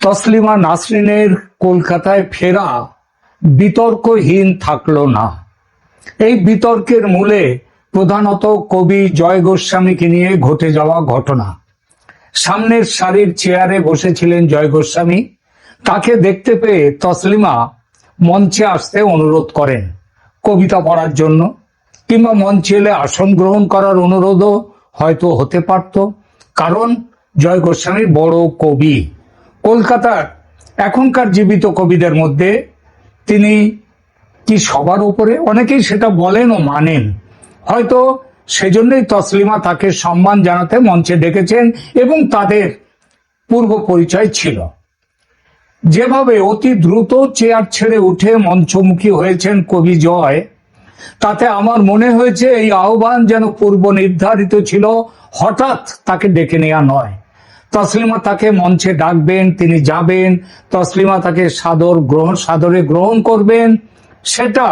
তসলিমা নাসরিনের কলকাতায় ফেরা বিতর্কহীন থাকলো না। এই বিতর্কের মূলে প্রধানত কবি জয় গোস্বামীকে নিয়ে ঘটে যাওয়া ঘটনা। সামনের সারির চেয়ারে বসেছিলেন জয় গোস্বামী। তাকে দেখতে পেয়ে তসলিমা মঞ্চে আসতে অনুরোধ করেন কবিতা পড়ার জন্য, কিংবা মঞ্চে এলে আসন গ্রহণ করার অনুরোধও হয়তো হতে পারত, কারণ জয় গোস্বামী বড় কবি। কলকাতার এখনকার জীবিত কবিদের মধ্যে তিনি কি সবার উপরে? অনেকেই সেটা বলেন ও মানেন। হয়তো সেজন্যই তসলিমা তাকে সম্মান জানাতে মঞ্চে ডেকেছেন এবং তাদের পূর্ব পরিচয় ছিল। যেভাবে অতি দ্রুত চেয়ার ছেড়ে উঠে মঞ্চমুখী হয়েছেন কবি জয়, তাতে আমার মনে হয়েছে এই আহ্বান যেন পূর্ব নির্ধারিত ছিল, হঠাৎ তাকে ডেকে নেওয়া নয়। তসলিমা তাকে মঞ্চে ডাকবেন, তিনি যাবেন, তসলিমা তাকে সাদরে গ্রহণ করবেন, সেটা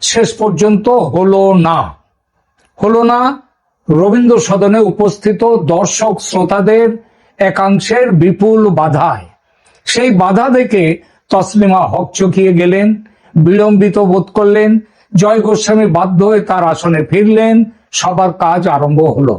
শেষ পর্যন্ত হলো না। রবীন্দ্র সদনে উপস্থিত দর্শক শ্রোতাদের একাংশের বিপুল বাধায়। সেই বাধা দেখে তসলিমা হকচকিয়ে গেলেন, বিড়ম্বিত বোধ করলেন। জয় গোস্বামী বাধ্য হয়ে তার আসনে ফিরলেন। সবার কাজ আরম্ভ হলো।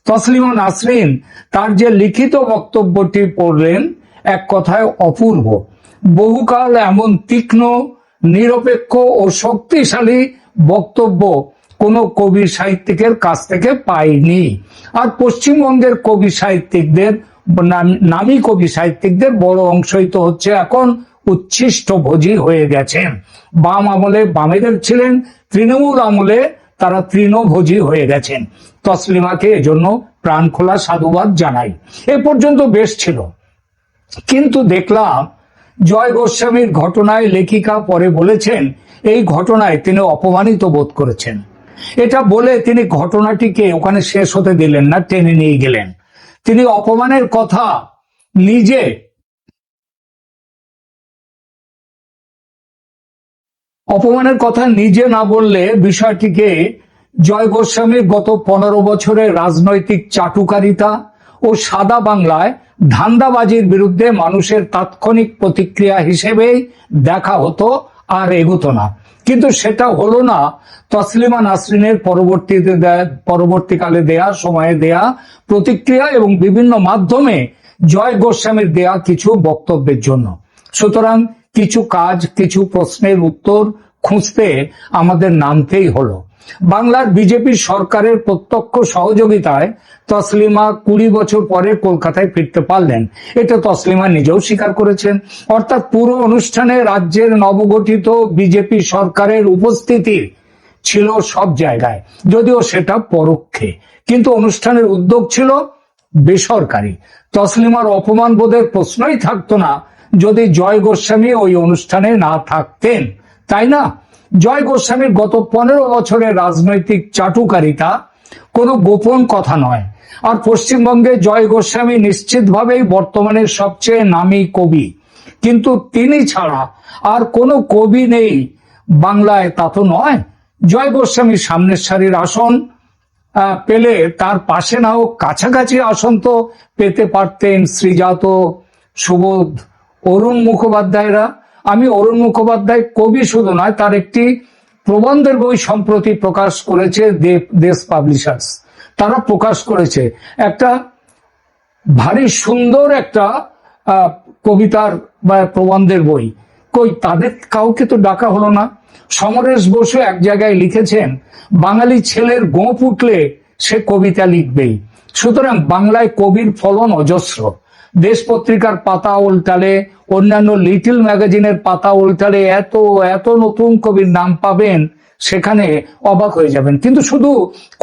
তসলিমা নাসরিন তার যে লিখিত বক্তব্যটি পড়লেন, এক কথায় অপূর্ব। বহুকাল এমন তীক্ষ্ণ, নিরপেক্ষ ও শক্তিশালী বক্তব্য কোনো কবি সাহিত্যিকের কাছ থেকে পাইনি। আর পশ্চিমবঙ্গের কবি সাহিত্যিকদের, নামী কবি সাহিত্যিকদের বড় অংশই তো হচ্ছে এখন উচ্ছিষ্ট ভোজী হয়ে গেছেন। বাম আমলে বামেদের ছিলেন, তৃণমূল আমলে তারা তৃণভোজী হয়ে গেছেন। তসলিমাকে এজন্য প্রাণ খোলা সাধুবাদ জানাই। এ পর্যন্ত বেশ ছিল, কিন্তু দেখলাম জয় গোস্বামীর ঘটনায় লেখিকা পরে বলেছেন এই ঘটনায় তিনি অপমানিত বোধ করেছেন। এটা বলে তিনি ঘটনাটিকে ওখানে শেষ হতে দিলেন না, টেনে নিয়ে গেলেন। তিনি অপমানের কথা নিজে না বললে বিষয়টিকে জয় গোস্বামীর গত 15 বছরের রাজনৈতিক চাটুকারিতা ও সাদা বাংলায় ধান্দাবাজির বিরুদ্ধে মানুষের তাৎক্ষণিক প্রতিক্রিয়া হিসেবেই দেখা হতো, আর এগোতো না। কিন্তু সেটা হলো না তসলিমা নাসরিনের পরবর্তীকালে সময়ে দেয়া প্রতিক্রিয়া এবং বিভিন্ন মাধ্যমে জয় গোস্বামীর দেয়া কিছু বক্তব্যের জন্য। সুতরাং কিছু প্রশ্নের উত্তর খুঁজতে আমাদের নামতেই হলো। বাংলার বিজেপি সরকারের প্রত্যক্ষ সহযোগিতায় তসলিমা 20 বছর পরে কলকাতায় ফিরতে পারলেন। এটা তসলিমা নিজেও স্বীকার করেছেন। অর্থাৎ পুরো অনুষ্ঠানে রাজ্যের নবগঠিত বিজেপি সরকারের উপস্থিতি ছিল সব জায়গায়, যদিও সেটা পরোক্ষে, কিন্তু অনুষ্ঠানের উদ্যোগ ছিল বেসরকারি। তসলিমার অপমান বোধের প্রশ্নই থাকতো না যদি জয় গোস্বামী ওই অনুষ্ঠানে না থাকতেন, তাই না? জয় গোস্বামীর গত 15 বছরের রাজনৈতিক চাটুকারিতা কোনো গোপন কথা নয়। আর পশ্চিমবঙ্গে জয় গোস্বামী নিশ্চিতভাবেই বর্তমানের সবচেয়ে নামী কবি, কিন্তু তিনি ছাড়া আর কোনো কবি নেই বাংলায়, তা তো নয়। জয় গোস্বামী সামনের সারির আসন পেলে তার পাশে না হোক কাছাকাছি আসন তো পেতে পারতেন শ্রীজাত, সুবোধ, অরুণ মুখোপাধ্যায়রা। আমি অরুণ মুখোপাধ্যায় কবি শুধু নয়, তার একটি প্রবন্ধের বই সম্প্রতি প্রকাশ করেছে দেশ পাবলিশার্স। তারা প্রকাশ করেছে একটা ভারী সুন্দর একটা কবিতার বা প্রবন্ধের বই। তাদের কাউকে তো ডাকা হলো না। সমরেশ বসু এক জায়গায় লিখেছেন, বাঙালি ছেলের গোঁফ উঠলে সে কবিতা লিখবেই। সুতরাং বাংলায় কবির ফলন অজস্র। দেশ পত্রিকার পাতা উল্টালে, অন্যান্য লিটল ম্যাগাজিনের পাতা উল্টালে এত নতুন কবির নাম পাবেন, সেখানে অবাক হয়ে যাবেন। কিন্তু শুধু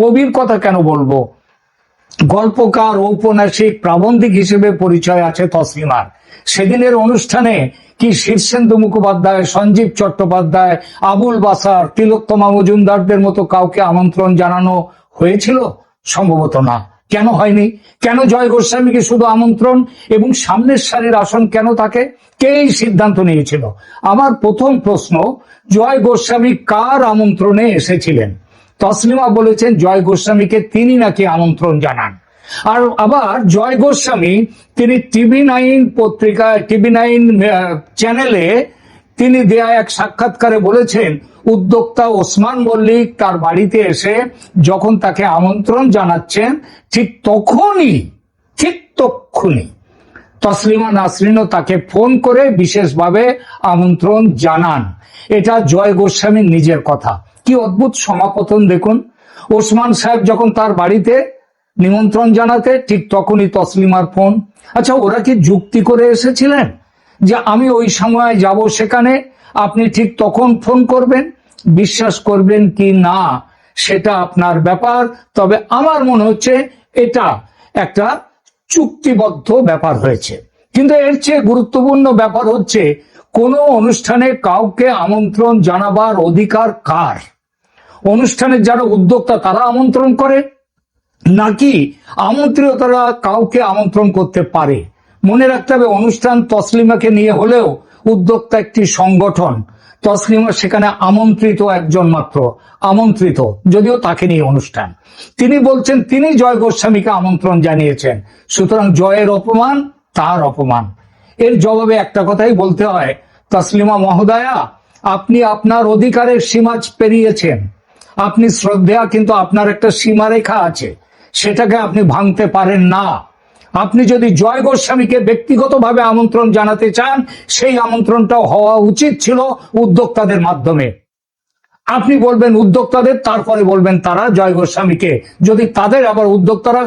কবির কথা কেন বলবো, গল্পকার, ঔপন্যাসিক, প্রাবন্ধিক হিসেবে পরিচয় আছে তসলিমার। সেদিনের অনুষ্ঠানে কি শীর্ষেন্দু মুখোপাধ্যায়, সঞ্জীব চট্টোপাধ্যায়, আবুল বাসার, তিলোত্তমা মজুমদারদের মতো কাউকে আমন্ত্রণ জানানো হয়েছিল? সম্ভবত না। কেন হয়নি? কেন জয় গোস্বামীকে শুধু আমন্ত্রণ এবং সামনের সারির আসন কেন তাকে? কে এই সিদ্ধান্ত নিয়েছিল? আমার প্রথম প্রশ্ন, জয় গোস্বামী কার আমন্ত্রণে এসেছিলেন? তসলিমা বলেছেন জয় গোস্বামীকে তিনি নাকি আমন্ত্রণ জানান। আর আবার জয় গোস্বামী তিনি TV9 পত্রিকায়, TV9 চ্যানেলে তিনি দেয়া এক সাক্ষাৎকারে বলেছেন, উদ্যোক্তা ওসমান মল্লিক তার বাড়িতে এসে যখন তাকে আমন্ত্রণ জানাচ্ছেন, ঠিক তক্ষুনি তসলিমা নাসরিনও তাকে ফোন করে বিশেষভাবে আমন্ত্রণ জানান। এটা জয় গোস্বামীর নিজের কথা। কি অদ্ভুত সমাপতন দেখুন। ওসমান সাহেব যখন তার বাড়িতে নিমন্ত্রণ জানাতে, ঠিক তখনই তসলিমার ফোন। আচ্ছা, ওরা কি যুক্তি করে এসেছিলেন যে আমি ওই সময় যাব সেখানে, আপনি ঠিক তখন ফোন করবেন? বিশ্বাস করবেন কি না সেটা আপনার ব্যাপার, তবে আমার মনে হচ্ছে এটা একটা চুক্তিবদ্ধ ব্যাপার হয়েছে। কিন্তু এর চেয়ে গুরুত্বপূর্ণ ব্যাপার হচ্ছে, কোনো অনুষ্ঠানে কাউকে আমন্ত্রণ জানাবার অধিকার কার? অনুষ্ঠানের যারা উদ্যোক্তা তারা আমন্ত্রণ করে, নাকি আমন্ত্রিতরা কাউকে আমন্ত্রণ করতে পারে? মনে রাখতে হবে, অনুষ্ঠান তসলিমাকে নিয়ে হলেও উদ্যোক্তা একটি সংগঠন, তসলিমা সেখানে আমন্ত্রিত একজন মাত্র, আমন্ত্রিত, যদিও তাকে নিয়ে অনুষ্ঠান। তিনি বলছেন তিনি জয় গোস্বামীকে আমন্ত্রণ জানিয়েছেন, সুতরাং জয়ের অপমান তার অপমান। এর জবাবে একটা কথাই বলতে হয়, তসলিমা মহোদয়া, আপনি আপনার অধিকারের সীমা পেরিয়েছেন। আপনি শ্রদ্ধা, কিন্তু আপনার একটা সীমারেখা আছে, সেটাকে আপনি ভাঙতে পারেন না। আপনি যদি জয় গোস্বামীকে ব্যক্তিগতভাবে আমন্ত্রণ জানাতে চান, সেই আমন্ত্রণটাও হওয়া উচিত ছিল উদ্যোক্তাদের মাধ্যমে। আপনি বলবেন উদ্যোক্তাদের, তারপরে বলবেন তারা জয় গোস্বামীকে। যদি তাদের আবার উদ্যোক্তারা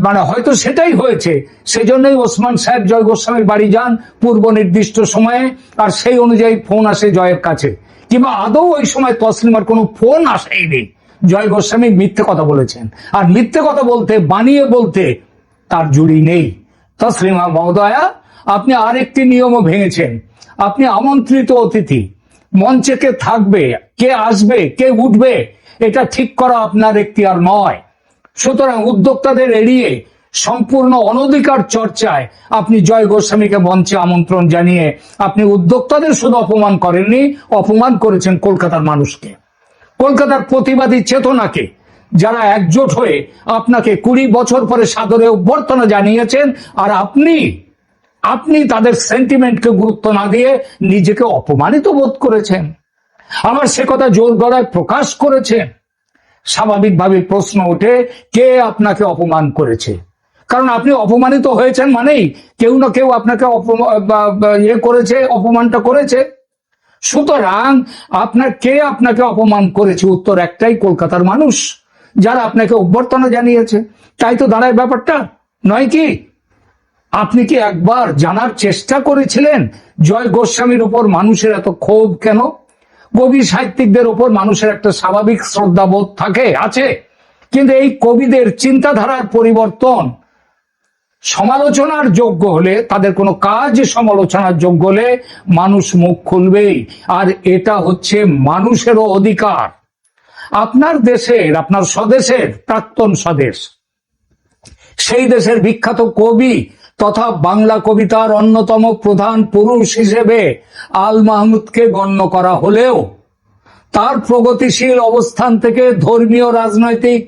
মানে হয়তো সেটাই হয়েছে, সেজন্যই ওসমান সাহেব জয় গোস্বামীর বাড়ি যান পূর্ব নির্দিষ্ট সময়ে, আর সেই অনুযায়ী ফোন আসে জয়ের কাছে। কিংবা আদৌ ওই সময় তসলিমার কোনো ফোন আসেনি, জয় গোস্বামী মিথ্যে কথা বলেছেন। আর মিথ্যে কথা বলতে, বানিয়ে বলতে তার জুড়ি নেই। তসলিমা মহোদয়া, আপনি আরেকটি নিয়মও ভেঙেছেন। আপনি আমন্ত্রিত অতিথি, মঞ্চে কে থাকবে, কে আসবে, কে উঠবে, এটা ঠিক করা আপনার এখতিয়ার নয়। সুতরাং উদ্যোক্তাদের এড়িয়ে সম্পূর্ণ অনধিকার চর্চায় আপনি জয় গোস্বামীকে মঞ্চে আমন্ত্রণ জানিয়ে আপনি উদ্যোক্তাদের শুধু অপমান করেননি, অপমান করেছেন কলকাতার মানুষকে, কলকাতার প্রতিবাদী চেতনাকে, যারা একজোট হয়ে আপনাকে 20 বছর পরে সাদরে অভ্যর্থনা জানিয়েছেন, আর আপনি তাদের সেন্টিমেন্টকে গুরুত্ব না দিয়ে নিজেকে অপমানিত বোধ করেছেন, আবার সে কথা জোর গলায় প্রকাশ করেছেন। স্বাভাবিকভাবে প্রশ্ন ওঠে, কে আপনাকে অপমান করেছে? কারণ আপনি অপমানিত হয়েছেন মানেই কেউ না কেউ আপনাকে অপমানটা করেছে। সুতরাং কে আপনাকে অপমান করেছে? উত্তর একটাই, কলকাতার মানুষ, যারা আপনাকে অভ্যর্থনা জানিয়েছে। তাই তো দাঁড়ায় ব্যাপারটা, নয় কি? আপনি কি একবার জানার চেষ্টা করেছিলেন জয় গোস্বামীর উপর মানুষের এত ক্ষোভ কেন? কবি সাহিত্যিকদের উপর মানুষের একটা স্বাভাবিক শ্রদ্ধাবোধ আছে, কিন্তু এই কবিদের চিন্তাধারার পরিবর্তন সমালোচনার যোগ্য হলে, তাদের কোনো কাজ সমালোচনার যোগ্য হলে মানুষ মুখ খুলবেই। আর এটা হচ্ছে মানুষেরও অধিকার। আপনার দেশের, আপনার স্বদেশের প্রাক্তন স্বদেশ, সেই দেশের বিখ্যাত কবি তথা বাংলা কবিতার অন্যতম প্রধান পুরুষ হিসেবে আল মাহমুদকে গণ্য করা হলেও তার প্রগতিশীল অবস্থান থেকে ধর্মীয় রাজনৈতিক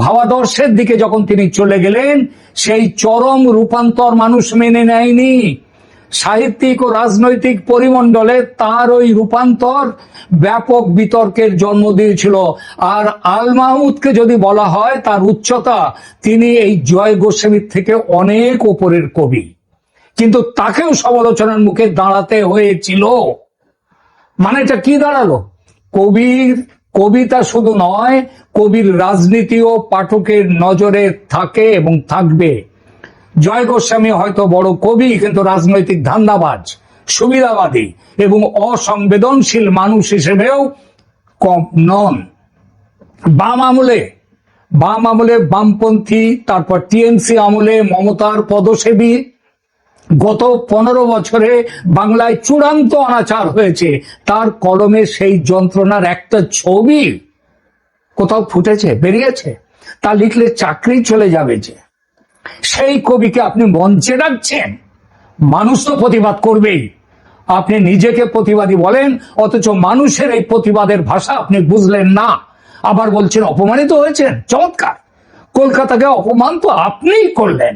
ভাবাদর্শের দিকে যখন তিনি চলে গেলেন, সেই চরম রূপান্তর মানুষ মেনে নেয়নি। সাহিত্যিক ও রাজনৈতিক পরিমণ্ডলে তার ওই রূপান্তর ব্যাপক বিতর্কের জন্ম দিয়েছিল। আর আল মাহমুদকে যদি বলা হয় তার উচ্চতা, তিনি এই জয় গোস্বামীর থেকে অনেক উপরের কবি, কিন্তু তাকেও সমালোচনার মুখে দাঁড়াতে হয়েছিল। মানে এটা কি দাঁড়ালো? কবির কবিতা শুধু নয়, কবির রাজনীতিও পাঠকের নজরে থাকে এবং থাকবে। জয় গোস্বামী হয়তো বড় কবি, কিন্তু রাজনৈতিক ধান্দাবাজ, সুবিধাবাদী এবং অসংবেদনশীল মানুষ হিসেবেও কম নন। বাম আমলে বামপন্থী, তারপর টিএমসি আমলে মমতার পদসেবী। গত 15 বছরে বাংলায় চূড়ান্ত অনাচার হয়েছে, তার কলমে সেই যন্ত্রণার একটা ছবি কোথাও ফুটেছে, বেরিয়েছে? তা লিখলে চাকরি চলে যাবে যে। সেই কবিকে আপনি মঞ্চে ডাকছেন, মানুষ তো প্রতিবাদ করবেই। আপনি নিজেকে প্রতিবাদী বলেন, অথচ মানুষের এই প্রতিবাদের ভাষা আপনি বুঝলেন না, আবার বলছেন অপমানিত হয়েছেন। চমৎকার! কলকাতাকে অপমান তো আপনিই করলেন।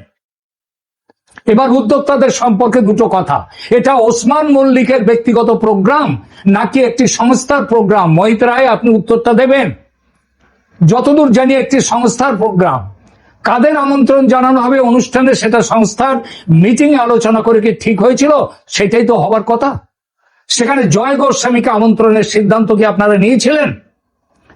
এবার উদ্যোক্তাদের সম্পর্কে দুটো কথা, এটা ওসমান মল্লিকের ব্যক্তিগত প্রোগ্রাম নাকি একটি সংস্থার প্রোগ্রাম? মহিত রায়, আপনি উত্তরটা দেবেন। যতদূর জানি একটি সংস্থার প্রোগ্রাম। কাদের আমন্ত্রণ জানানো হবে অনুষ্ঠানে সেটা সংস্থার মিটিং এ আলোচনা করে কি ঠিক হয়েছিল? সেটাই তো হবার কথা। সেখানে জয় গোস্বামীকে আমন্ত্রণের সিদ্ধান্ত কি আপনারা নিয়েছিলেন?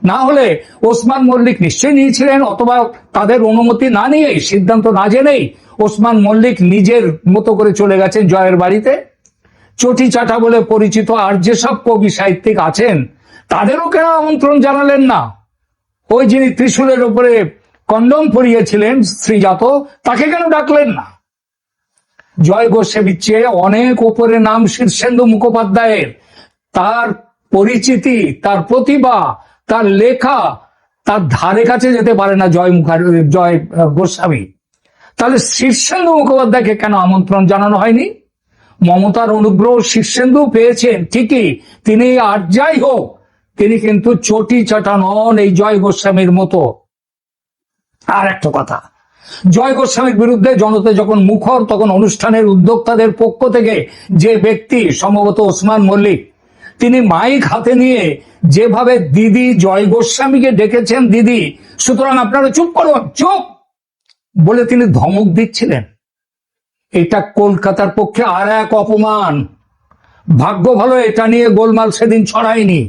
না হলে ওসমান মল্লিক নিশ্চয়ই নিয়েছিলেন, অথবা তাদের অনুমতি না নিয়েই, সিদ্ধান্ত না জেনেই ওসমান মল্লিক নিজের মতো করে চলে গেছেন জয়ের বাড়িতে। চটি চাটা বলে পরিচিত আর যেসব কবি সাহিত্যিক আছেন তাদেরও কেন আমন্ত্রণ জানালেন না? ওই যিনি ত্রিশূলের উপরে কন্ডম পরিয়েছিলেন শ্রীজাত, তাকে কেন ডাকলেন না? জয় গোস্বামীর চেয়ে অনেক উপরে নাম শীর্ষেন্দু মুখোপাধ্যায়ের। তার পরিচিতি, তার প্রতিভা, তার লেখা তার ধারে কাছে যেতে পারে না জয় গোস্বামী। তাহলে শীর্ষেন্দু মুখোপাধ্যায়কে কেন আমন্ত্রণ জানানো হয়নি? মমতার অনুগ্রহ শীর্ষেন্দু পেয়েছেন ঠিকই, তিনি আর যাই হোক তিনি কিন্তু চটি চাটা নন এই জয় গোস্বামীর মতো। আর একটা কথা, জয় গোস্বামীর বিরুদ্ধে জনতা যখন মুখর, তখন অনুষ্ঠানের উদ্যোক্তাদের পক্ষ থেকে যে ব্যক্তি, সম্ভবত ওসমান মল্লিক, তিনি মাইক হাতে নিয়ে যেভাবে দিদি জয় গোস্বামীকে ডেকেছেন দিদি, সুতরাং আপনারা চুপ করুন, চুপ বলে তিনি ধমক দিচ্ছিলেন। এটা কলকাতার পক্ষে আর এক অপমান। ভাগ্য ভালো এটা নিয়ে গোলমাল সেদিন ছড়ায়নি,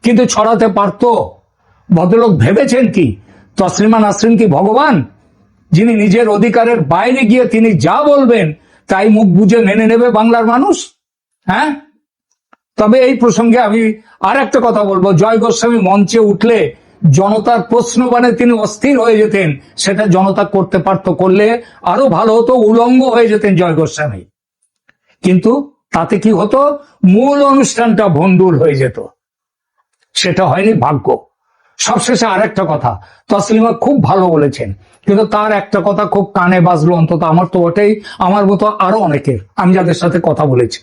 কিন্তু ছড়াতে পারত। ভদ্রলোক ভেবেছেন কি তসলিমা নাসরিন কি ভগবান, যিনি নিজের অধিকারের বাইরে গিয়ে তিনি যা বলবেন তাই মুখ বুজে মেনে নেবে বাংলার মানুষ? হ্যাঁ, তবে এই প্রসঙ্গে আমি আর একটা কথা বলবো, জয় গোস্বামী মঞ্চে উঠলে জনতার প্রশ্নবাণে তিনি অস্থির হয়ে যেতেন, সেটা জনতা করতে পারত, করলে আরো ভালো হতো, উলঙ্গ হয়ে যেতেন জয় গোস্বামী। কিন্তু তাতে কি হতো, মূল অনুষ্ঠানটা ভণ্ডুল হয়ে যেত। সেটা হয়নি, ভাগ্য। সবশেষে আর একটা কথা, তসলিমা খুব ভালো বলেছেন, কিন্তু তার একটা কথা খুব কানে বাজলো, অন্তত আমার তো ওটাই, আমার মতো আরো অনেকের, আমি যাদের সাথে কথা বলেছি।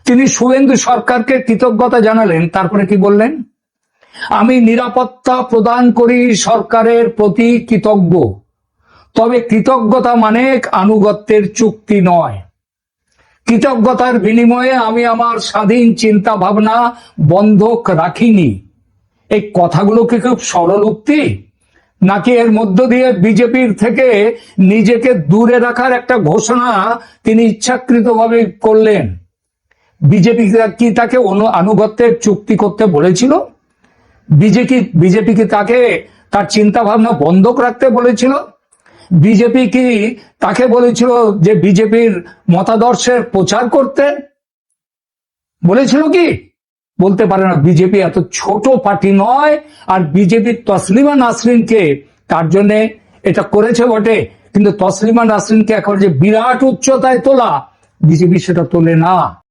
তিনি শুভেন্দু সরকারকে কৃতজ্ঞতা জানালেন, তারপরে কি বললেন, আমি নিরাপত্তা প্রদান করি সরকারের প্রতি কৃতজ্ঞ, তবে কৃতজ্ঞতা মানে আনুগত্যের চুক্তি নয়। কৃতজ্ঞতার বিনিময়ে আমি আমার স্বাধীন চিন্তা ভাবনা বন্ধক রাখিনি। এই কথাগুলো কি খুব সরল উক্তি, নাকি এর মধ্য দিয়ে বিজেপির থেকে নিজেকে দূরে রাখার একটা ঘোষণা তিনি ইচ্ছাকৃতভাবে করলেন? বিজেপি কি তাকে আনুগত্যের চুক্তি করতে বলেছিল? বিজেপি কি তাকে তার চিন্তা ভাবনা বন্ধক রাখতে বলেছিল? বিজেপি কি তাকে বলেছিল যে বিজেপির মতাদর্শের প্রচার করতে বলেছিল? কি বলতে পারে না। বিজেপি এত ছোট পার্টি নয়, আর বিজেপির তসলিমা নাসরিনকে তার জন্য এটা করেছে বটে, কিন্তু তসলিমা নাসরিনকে এখন যে বিরাট উচ্চতায় তোলা, বিজেপি সেটা তোলে না।